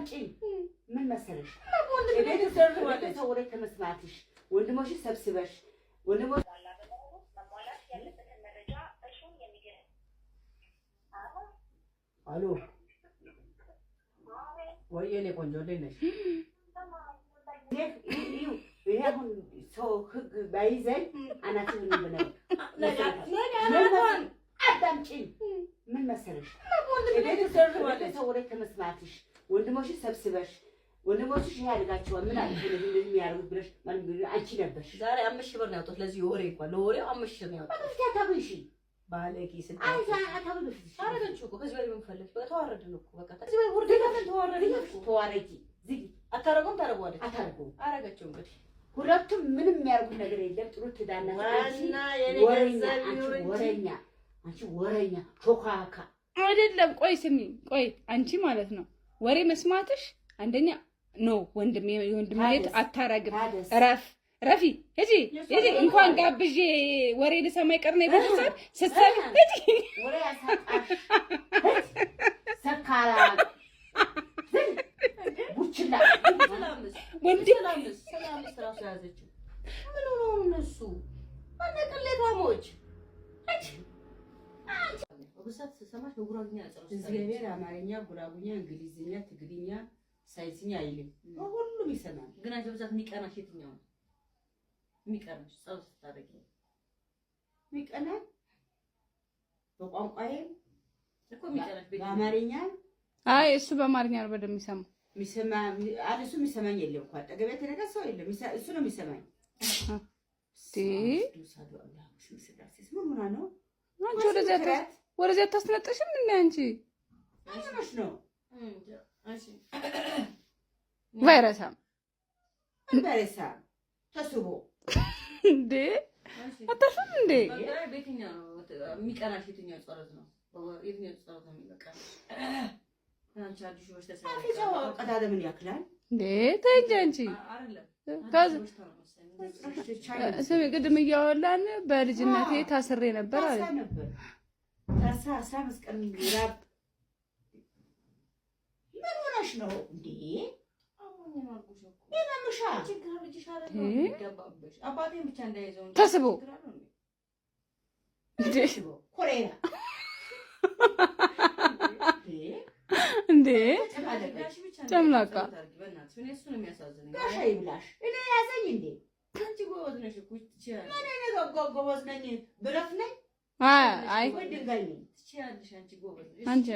አዳምጪ ምን መሰለሽ ተወሬ ከመስማትሽ ወንድሞሽ ሰብስበሽ ወንድሞሽ አሎ ወይኔ ቆንጆ ነሽ ይሄ አሁን ሰው ህግ ባይዘኝ አናትን ብለው አዳምጪ ምን መሰለሽ ተወሬ ከመስማትሽ ወንድሞሽ ሰብስበሽ ወንድሞችሽ ያድጋቸዋል ምን አለ የሚያርጉት ብለሽ ማለት አንቺ ነበርሽ ዛሬ 5,000 ብር ነው ያወጣሁት ለዚህ ወሬ እንኳን ለወሬው 5,000 ነው ያወጣሁት በቃ ታብልሽ ባለቂ ስንት ታብልሽ አረጋችሁ እኮ ከዚህ በላይ ምን ፈለግሽ በቃ ተዋረድን እኮ በቃ ከዚህ በላይ ወርደ ካለን ተዋረድን ተዋረጂ ዝግ አታረጉም ታረጋዋለሽ አታረጉም አረጋችሁ እንግዲህ ሁለቱም ምንም የሚያርጉት ነገር የለም ጥሩ ትዳና ዋና የኔ ገንዘብ ወሬኛ አንቺ ወሬኛ ቾካካ አይደለም ቆይ ስሚ ቆይ አንቺ ማለት ነው ወሬ መስማትሽ አንደኛ ነው ወንድሜ ልት አታረግም ረፊ እጂ እንኳን ጋብዤ ወሬ ልሰማ ይቀር ነው ቤተሰብ ስትሰሚ እጂ ወሬ ያሳጣሽ ሰካራ ቡችላ ወንድምስ ሰላምስ ራሱ ያዘችው ምን ሆኖ እነሱ አንቀለታሞች እጂ ወብሳት ሰማሽ በጉራግኛ አጥሩ እግዚአብሔር አማርኛ ጉራጉኛ እንግሊዝኛ ትግርኛ ሳይንስኛ አይልም ሁሉም ይሰማል ግን አንቺ በብዛት የሚቀናሽ የትኛው ነው የሚቀናሽ ጸብ ስታደርጊ የሚቀና በቋንቋዬ እኮ የሚቀናሽ በአማርኛ አይ እሱ በአማርኛ ነው በደም የሚሰማ አዲሱ የሚሰማኝ የለም እንኳን አጠገቤ ተነገር ሰው የለም እሱ ነው የሚሰማኝ ምን ሆና ነው አንቺ ወደዚያ ታስነጥሽም እንዴ አንቺ አይነሽ ነው እሺ ቫይረሳም ተስቦ እንዴ አታሽም እንዴ በየትኛው የሚቀናሽ የትኛው ጸሎት ነው የትኛው ጸሎት ነው የሚበቃሽ አንቺ አዲስ ወሽ ተሰራው ቀዳዳ ምን ያክላል እንዴ ተንጂ አንቺ አይደለም ስሚ ቅድም እያወላን በልጅነቴ ታስሬ ነበር አለ ታሳ 15 ቀን ይራብ ምን ሆነሽ ነው እንዴ አሞኝ ማርኩሽ እኮ የማምሻ ችግር ልጅሽ አይደለም ይገባብሽ አባቴን ብቻ እንዳይዘው ተስቦ እንዴ ኮሬራ እንዴ ጨምላቃ በእናትሽ እኔ እሱ ነው የሚያሳዝነኝ ጋሻ ይብላሽ እኔ ያዘኝ እንዴ አንቺ ጎበዝ ነሽ እኮ ትችያለሽ እኔ ጎበዝ ነኝ ብረት ነኝ አይ ወይ ድንጋይ ነኝ ትችያለሽ አንቺ ጎበዝ አንቺ